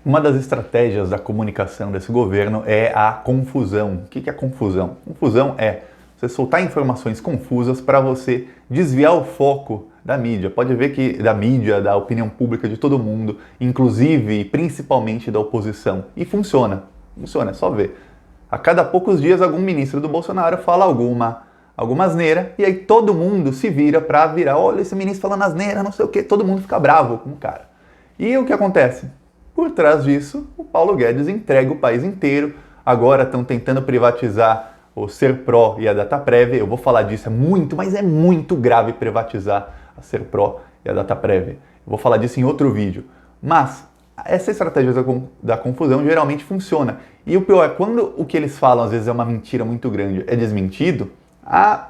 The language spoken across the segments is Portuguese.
Uma das estratégias da comunicação desse governo é a confusão. O que é confusão? Confusão é você soltar informações confusas para você desviar o foco da mídia. Pode ver que da mídia, da opinião pública de todo mundo, inclusive e principalmente da oposição. E funciona. Funciona, é só ver. A cada poucos dias algum ministro do Bolsonaro fala alguma asneira e aí todo mundo se vira para virar, olha esse ministro falando asneira, não sei o que, todo mundo fica bravo com o cara. E o que acontece? Por trás disso, o Paulo Guedes entrega o país inteiro. Agora estão tentando privatizar o Serpro e a Dataprev. Eu vou falar disso, mas é muito grave privatizar a Serpro e a Dataprev. Eu vou falar disso em outro vídeo. Mas essa estratégia da confusão geralmente funciona. E o pior é quando o que eles falam às vezes é uma mentira muito grande, é desmentido, a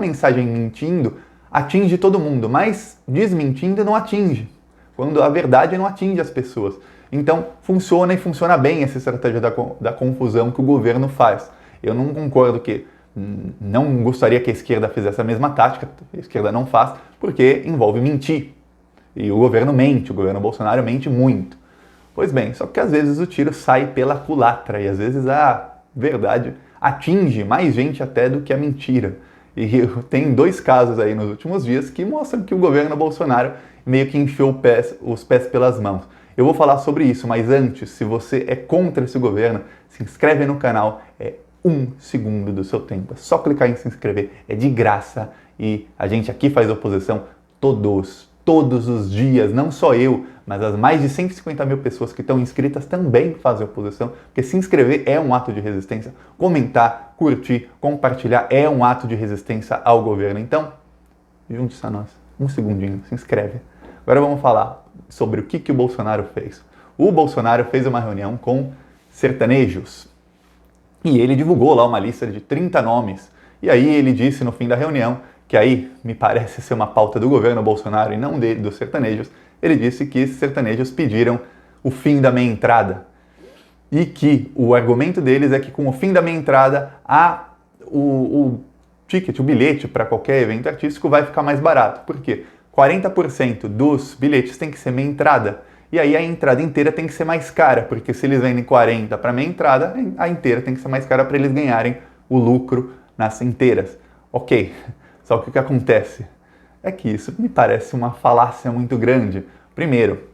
mensagem mentindo atinge todo mundo, mas desmentindo não atinge. Quando a verdade não atinge as pessoas. Então, funciona e funciona bem essa estratégia da confusão que o governo faz. Eu não concordo não gostaria que a esquerda fizesse a mesma tática, a esquerda não faz, porque envolve mentir. E o governo mente, o governo Bolsonaro mente muito. Pois bem, só que às vezes o tiro sai pela culatra e às vezes a verdade atinge mais gente até do que a mentira. E tem 2 casos aí nos últimos dias que mostram que o governo Bolsonaro meio que enfiou os pés pelas mãos. Eu vou falar sobre isso, mas antes, se você é contra esse governo, se inscreve no canal, é 1 segundo do seu tempo. É só clicar em se inscrever, é de graça e a gente aqui faz oposição todos os dias, não só eu, mas as mais de 150 mil pessoas que estão inscritas também fazem oposição, porque se inscrever é um ato de resistência, comentar, curtir, compartilhar é um ato de resistência ao governo. Então, junte-se a nós. 1 segundinho, se inscreve. Agora vamos falar sobre o que o Bolsonaro fez. O Bolsonaro fez uma reunião com sertanejos e ele divulgou lá uma lista de 30 nomes. E aí ele disse no fim da reunião, que aí me parece ser uma pauta do governo Bolsonaro e não dos sertanejos, ele disse que esses sertanejos pediram o fim da meia entrada. E que o argumento deles é que com o fim da meia entrada, o ticket, o bilhete para qualquer evento artístico vai ficar mais barato. Por quê? 40% dos bilhetes tem que ser meia entrada. E aí a entrada inteira tem que ser mais cara, porque se eles vendem 40 para meia entrada, a inteira tem que ser mais cara para eles ganharem o lucro nas inteiras. Ok, só que o que acontece é que isso me parece uma falácia muito grande. Primeiro,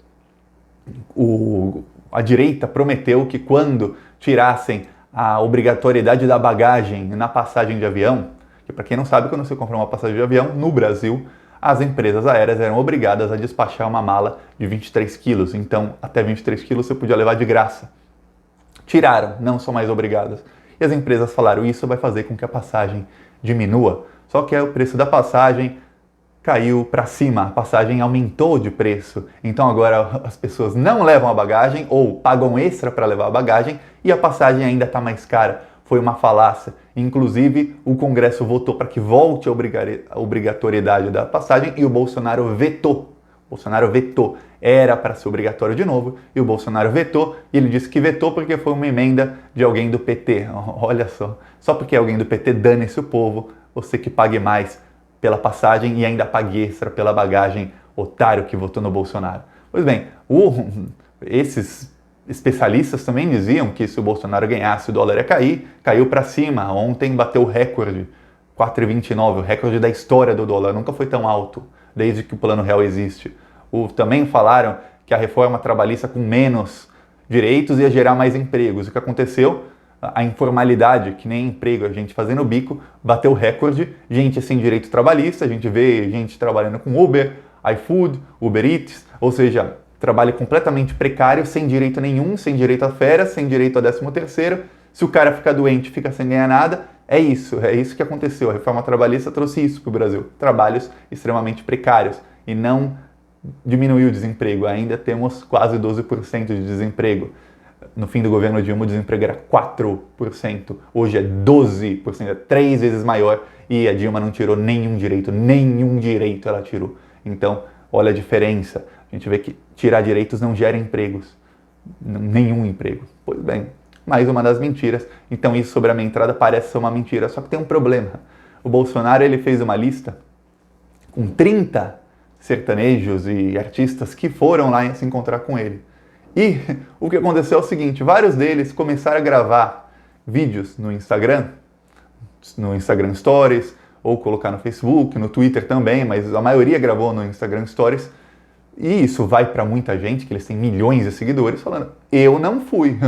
a direita prometeu que quando tirassem a obrigatoriedade da bagagem na passagem de avião, que para quem não sabe, quando você compra uma passagem de avião no Brasil, as empresas aéreas eram obrigadas a despachar uma mala de 23 quilos. Então, até 23 quilos você podia levar de graça. Tiraram, não são mais obrigadas. E as empresas falaram, isso vai fazer com que a passagem diminua. Só que o preço da passagem caiu para cima, a passagem aumentou de preço. Então agora as pessoas não levam a bagagem ou pagam extra para levar a bagagem e a passagem ainda está mais cara. Foi uma falácia. Inclusive, o Congresso votou para que volte a obrigatoriedade da passagem e o Bolsonaro vetou. O Bolsonaro vetou. Era para ser obrigatório de novo e o Bolsonaro vetou. E ele disse que vetou porque foi uma emenda de alguém do PT. Olha só. Só porque é alguém do PT, dane-se o povo. Você que pague mais pela passagem e ainda pague extra pela bagagem, otário que votou no Bolsonaro. Pois bem, esses especialistas também diziam que se o Bolsonaro ganhasse o dólar ia cair, caiu para cima. Ontem bateu o recorde, 4,29, o recorde da história do dólar, nunca foi tão alto, desde que o Plano Real existe. Também falaram que a reforma trabalhista com menos direitos ia gerar mais empregos. O que aconteceu? A informalidade, que nem emprego, a gente fazendo bico, bateu o recorde, gente sem direito trabalhista, a gente vê gente trabalhando com Uber, iFood, Uber Eats, ou seja, trabalho completamente precário, sem direito nenhum, sem direito a férias, sem direito a 13º. Se o cara fica doente, fica sem ganhar nada. É isso que aconteceu. A reforma trabalhista trouxe isso para o Brasil. Trabalhos extremamente precários e não diminuiu o desemprego. Ainda temos quase 12% de desemprego. No fim do governo Dilma, o desemprego era 4%. Hoje é 12%, é 3 vezes maior. E a Dilma não tirou nenhum direito ela tirou. Então, olha a diferença. A gente vê que tirar direitos não gera empregos, nenhum emprego. Pois bem, mais uma das mentiras. Então isso sobre a minha entrada parece ser uma mentira, só que tem um problema. O Bolsonaro ele fez uma lista com 30 sertanejos e artistas que foram lá se encontrar com ele. E o que aconteceu é o seguinte, vários deles começaram a gravar vídeos no Instagram Stories, ou colocar no Facebook, no Twitter também, mas a maioria gravou no Instagram Stories. E isso vai para muita gente, que eles têm milhões de seguidores, falando, eu não fui,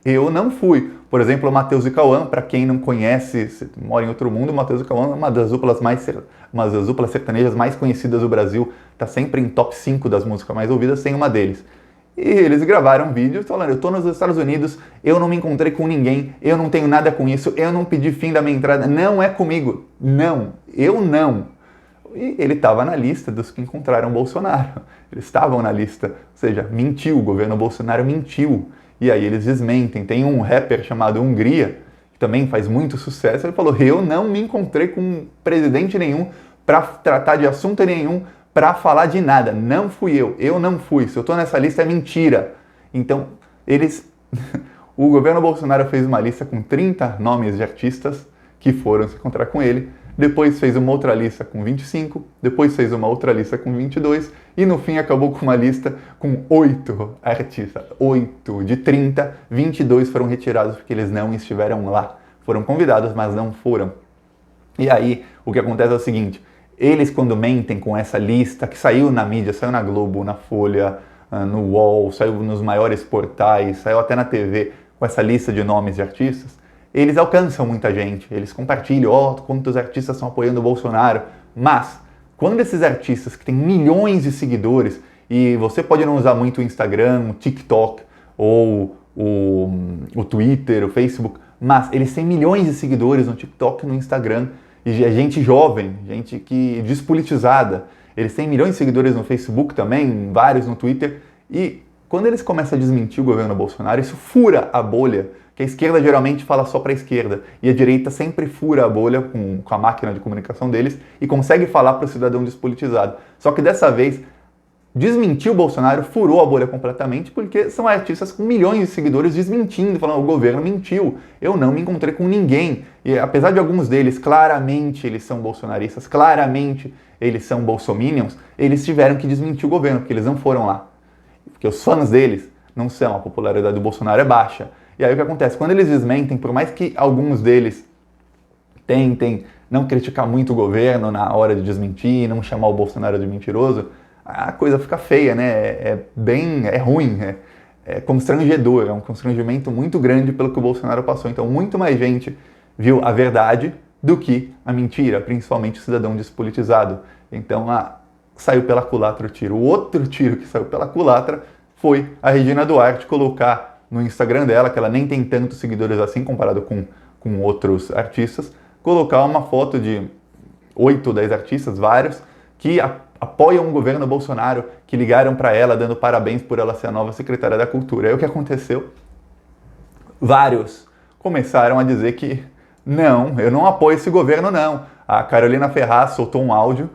eu não fui. Por exemplo, o Matheus e Cauã, para quem não conhece, se mora em outro mundo, o Matheus e Cauã é uma das duplas sertanejas mais conhecidas do Brasil, está sempre em top 5 das músicas mais ouvidas, sem uma deles. E eles gravaram vídeos falando, eu estou nos Estados Unidos, eu não me encontrei com ninguém, eu não tenho nada com isso, eu não pedi fim da minha entrada, não é comigo, não, eu não. E ele estava na lista dos que encontraram Bolsonaro, eles estavam na lista, ou seja, mentiu, o governo Bolsonaro mentiu. E aí eles desmentem. Tem um rapper chamado Hungria, que também faz muito sucesso, ele falou, eu não me encontrei com presidente nenhum para tratar de assunto nenhum, para falar de nada, não fui eu não fui, se eu estou nessa lista é mentira. Então, o governo Bolsonaro fez uma lista com 30 nomes de artistas que foram se encontrar com ele, depois fez uma outra lista com 25, depois fez uma outra lista com 22 e no fim acabou com uma lista com 8 artistas, 8 de 30, 22 foram retirados porque eles não estiveram lá, foram convidados, mas não foram. E aí, o que acontece é o seguinte, eles quando mentem com essa lista, que saiu na mídia, saiu na Globo, na Folha, no UOL, saiu nos maiores portais, saiu até na TV, com essa lista de nomes de artistas, eles alcançam muita gente, eles compartilham, quantos artistas estão apoiando o Bolsonaro, mas quando esses artistas que têm milhões de seguidores, e você pode não usar muito o Instagram, o TikTok, ou o Twitter, o Facebook, mas eles têm milhões de seguidores no TikTok e no Instagram, e é gente jovem, gente que despolitizada. Eles têm milhões de seguidores no Facebook também, vários no Twitter. E quando eles começam a desmentir o governo Bolsonaro, isso fura a bolha, que a esquerda geralmente fala só para a esquerda. E a direita sempre fura a bolha com a máquina de comunicação deles e consegue falar para o cidadão despolitizado. Só que dessa vez, desmentir o Bolsonaro furou a bolha completamente, porque são artistas com milhões de seguidores desmentindo, falando, o governo mentiu, eu não me encontrei com ninguém. E apesar de alguns deles, claramente eles são bolsonaristas, claramente eles são bolsominions, eles tiveram que desmentir o governo, porque eles não foram lá. Porque os fãs deles não são, a popularidade do Bolsonaro é baixa. E aí o que acontece? Quando eles desmentem, por mais que alguns deles tentem não criticar muito o governo na hora de desmentir, não chamar o Bolsonaro de mentiroso, a coisa fica feia, né? É ruim, é constrangedor, é um constrangimento muito grande pelo que o Bolsonaro passou. Então, muito mais gente viu a verdade do que a mentira, principalmente o cidadão despolitizado. Então, saiu pela culatra o tiro. O outro tiro que saiu pela culatra foi a Regina Duarte colocar no Instagram dela, que ela nem tem tantos seguidores assim, comparado com outros artistas, colocar uma foto de 8 ou 10 artistas, vários, que apoiam o governo Bolsonaro, que ligaram para ela dando parabéns por ela ser a nova secretária da Cultura. Aí o que aconteceu? Vários começaram a dizer que não, eu não apoio esse governo não. A Carolina Ferraz soltou um áudio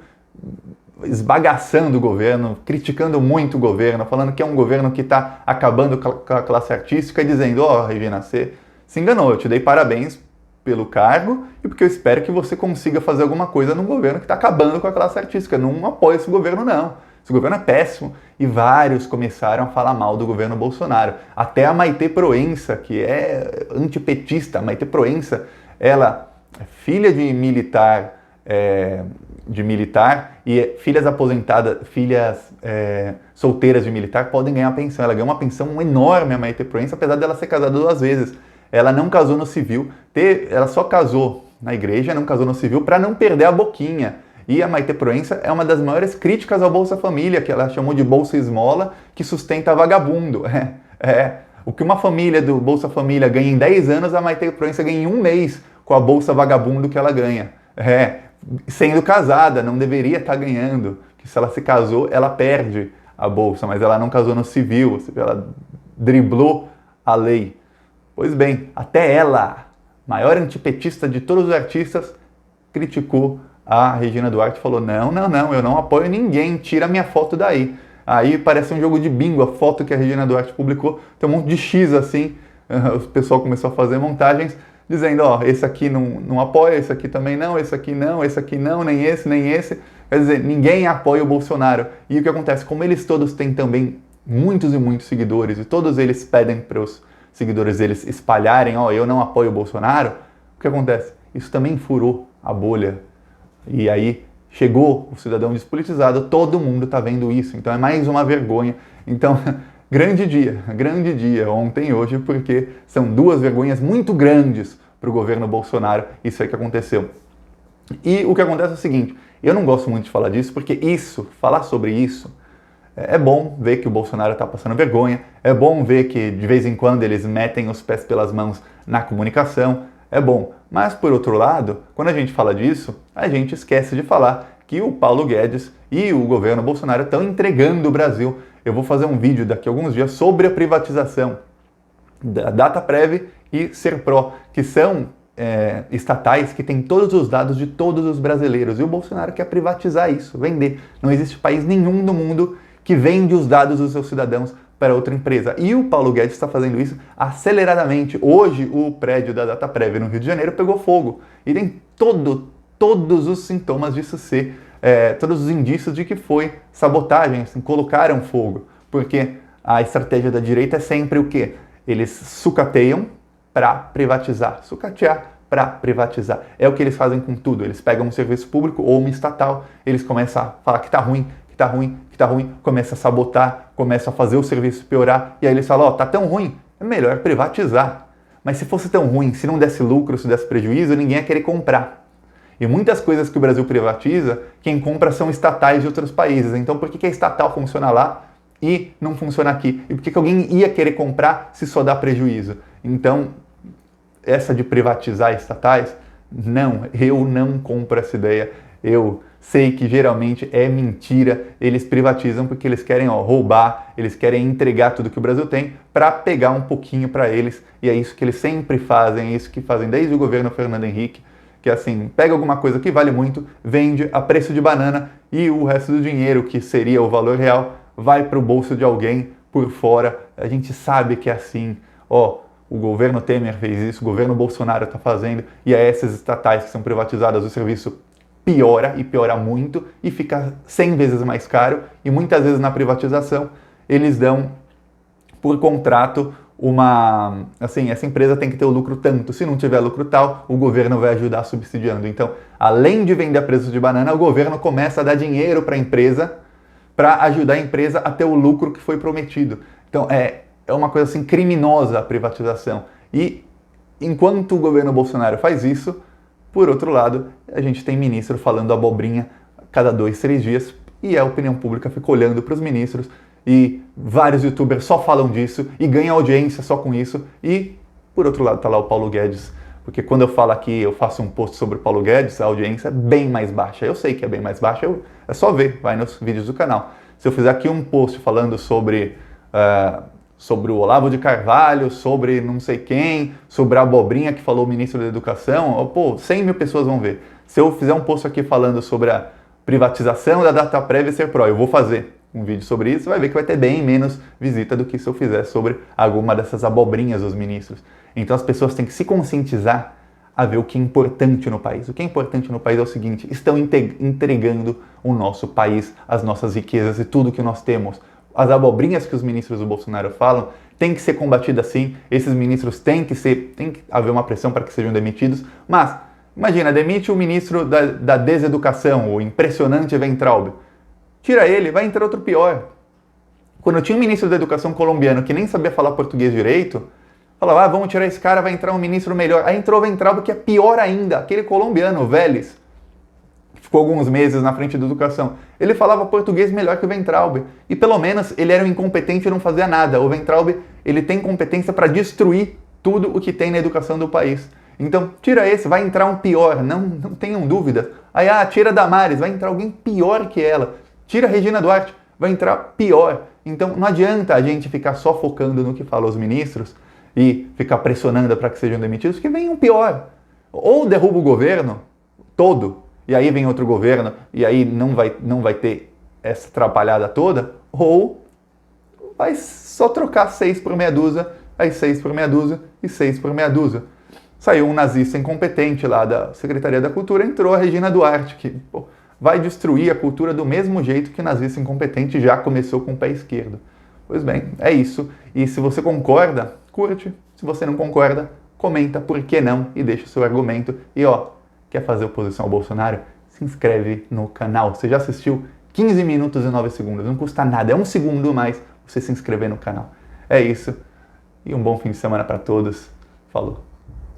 esbagaçando o governo, criticando muito o governo, falando que é um governo que está acabando com a classe artística e dizendo, Regina, você se enganou, eu te dei parabéns pelo cargo e porque eu espero que você consiga fazer alguma coisa num governo que está acabando com a classe artística. Eu não apoio esse governo, não. Esse governo é péssimo. E vários começaram a falar mal do governo Bolsonaro. Até a Maitê Proença, que é antipetista. A Maitê Proença, ela é filha de militar, e filhas aposentadas, solteiras de militar podem ganhar pensão. Ela ganha uma pensão enorme, a Maitê Proença, apesar dela ser casada 2 vezes. Ela não casou no civil, ela só casou na igreja, não casou no civil para não perder a boquinha. E a Maitê Proença é uma das maiores críticas ao Bolsa Família, que ela chamou de Bolsa Esmola, que sustenta vagabundo. O que uma família do Bolsa Família ganha em 10 anos, a Maitê Proença ganha em 1 mês com a Bolsa Vagabundo que ela ganha. Sendo casada, não deveria estar ganhando, que se ela se casou, ela perde a Bolsa, mas ela não casou no civil, ela driblou a lei. Pois bem, até ela, maior antipetista de todos os artistas, criticou a Regina Duarte e falou, não, eu não apoio ninguém, tira minha foto daí. Aí parece um jogo de bingo, a foto que a Regina Duarte publicou, tem um monte de X assim, o pessoal começou a fazer montagens, dizendo, esse aqui não apoia, esse aqui também não, esse aqui não, nem esse. Quer dizer, ninguém apoia o Bolsonaro. E o que acontece? Como eles todos têm também muitos e muitos seguidores, e todos eles pedem para os seguidores deles espalharem, eu não apoio o Bolsonaro, o que acontece? Isso também furou a bolha. E aí chegou o cidadão despolitizado, todo mundo está vendo isso, então é mais uma vergonha. Então, grande dia ontem e hoje, porque são duas vergonhas muito grandes para o governo Bolsonaro, isso aí que aconteceu. E o que acontece é o seguinte, eu não gosto muito de falar disso, porque falar sobre isso, é bom ver que o Bolsonaro está passando vergonha, é bom ver que de vez em quando eles metem os pés pelas mãos na comunicação, é bom. Mas, por outro lado, quando a gente fala disso, a gente esquece de falar que o Paulo Guedes e o governo Bolsonaro estão entregando o Brasil. Eu vou fazer um vídeo daqui a alguns dias sobre a privatização da Dataprev e Serpro, que são estatais que têm todos os dados de todos os brasileiros. E o Bolsonaro quer privatizar isso, vender. Não existe país nenhum no mundo que vende os dados dos seus cidadãos para outra empresa. E o Paulo Guedes está fazendo isso aceleradamente. Hoje, o prédio da Dataprev no Rio de Janeiro pegou fogo. E tem todos os sintomas disso ser, todos os indícios de que foi sabotagem, assim, colocaram fogo. Porque a estratégia da direita é sempre o quê? Eles sucateiam para privatizar. Sucatear para privatizar. É o que eles fazem com tudo. Eles pegam um serviço público ou uma estatal, eles começam a falar que está ruim, começa a sabotar, começa a fazer o serviço piorar, e aí eles falam, tá tão ruim, é melhor privatizar. Mas se fosse tão ruim, se não desse lucro, se desse prejuízo, ninguém ia querer comprar. E muitas coisas que o Brasil privatiza, quem compra são estatais de outros países. Então por que a estatal funciona lá e não funciona aqui? E por que alguém ia querer comprar se só dá prejuízo? Então, essa de privatizar estatais, eu não compro essa ideia. Eu sei que geralmente é mentira, eles privatizam porque eles querem roubar, eles querem entregar tudo que o Brasil tem para pegar um pouquinho para eles, e é isso que eles sempre fazem, é isso que fazem desde o governo Fernando Henrique, que assim, pega alguma coisa que vale muito, vende a preço de banana e o resto do dinheiro, que seria o valor real, vai para o bolso de alguém por fora. A gente sabe que é assim, o governo Temer fez isso, o governo Bolsonaro está fazendo, e é essas estatais que são privatizadas, o serviço piora e piora muito e fica 100 vezes mais caro, e muitas vezes na privatização eles dão por contrato essa empresa tem que ter o lucro tanto, se não tiver lucro tal, o governo vai ajudar subsidiando. Então, além de vender a preço de banana, o governo começa a dar dinheiro para a empresa para ajudar a empresa a ter o lucro que foi prometido. Então, é uma coisa assim criminosa a privatização. E enquanto o governo Bolsonaro faz isso, por outro lado, a gente tem ministro falando abobrinha cada 2, 3 dias e a opinião pública fica olhando para os ministros e vários youtubers só falam disso e ganham audiência só com isso. E, por outro lado, está lá o Paulo Guedes, porque quando eu falo aqui, eu faço um post sobre o Paulo Guedes, a audiência é bem mais baixa. Eu sei que é bem mais baixa, é só ver, vai nos vídeos do canal. Se eu fizer aqui um post falando sobre o Olavo de Carvalho, sobre não sei quem, sobre a abobrinha que falou o ministro da Educação, 100 mil pessoas vão ver. Se eu fizer um post aqui falando sobre a privatização da Dataprev e Serpro, eu vou fazer um vídeo sobre isso, vai ver que vai ter bem menos visita do que se eu fizer sobre alguma dessas abobrinhas dos ministros. Então as pessoas têm que se conscientizar a ver o que é importante no país. O que é importante no país é o seguinte, estão entregando o nosso país, as nossas riquezas e tudo que nós temos. As abobrinhas que os ministros do Bolsonaro falam têm que ser combatidas sim, esses ministros tem que haver uma pressão para que sejam demitidos, mas imagina, demite o ministro da deseducação, o impressionante Weintraub. Tira ele, vai entrar outro pior. Quando tinha um ministro da educação colombiano que nem sabia falar português direito, falava, vamos tirar esse cara, vai entrar um ministro melhor. Aí entrou o Weintraub, que é pior ainda, aquele colombiano, Vélez, que ficou alguns meses na frente da educação. Ele falava português melhor que o Weintraub. E pelo menos ele era um incompetente e não fazia nada. O Weintraub, ele tem competência para destruir tudo o que tem na educação do país. Então, tira esse, vai entrar um pior, não tenham dúvidas. Aí, tira a Damares, vai entrar alguém pior que ela. Tira a Regina Duarte, vai entrar pior. Então, não adianta a gente ficar só focando no que falam os ministros e ficar pressionando para que sejam demitidos, que vem um pior. Ou derruba o governo todo, e aí vem outro governo, e aí não vai ter essa atrapalhada toda, ou vai só trocar 6 por meia dúzia, aí 6 por meia dúzia e 6 por meia dúzia. Saiu um nazista incompetente lá da Secretaria da Cultura, entrou a Regina Duarte, que vai destruir a cultura do mesmo jeito que o nazista incompetente já começou com o pé esquerdo. Pois bem, é isso. E se você concorda, curte. Se você não concorda, comenta por que não e deixa o seu argumento. E ó, quer fazer oposição ao Bolsonaro? Se inscreve no canal. Você já assistiu 15 minutos e 9 segundos. Não custa nada, é 1 segundo mais você se inscrever no canal. É isso. E um bom fim de semana para todos. Falou!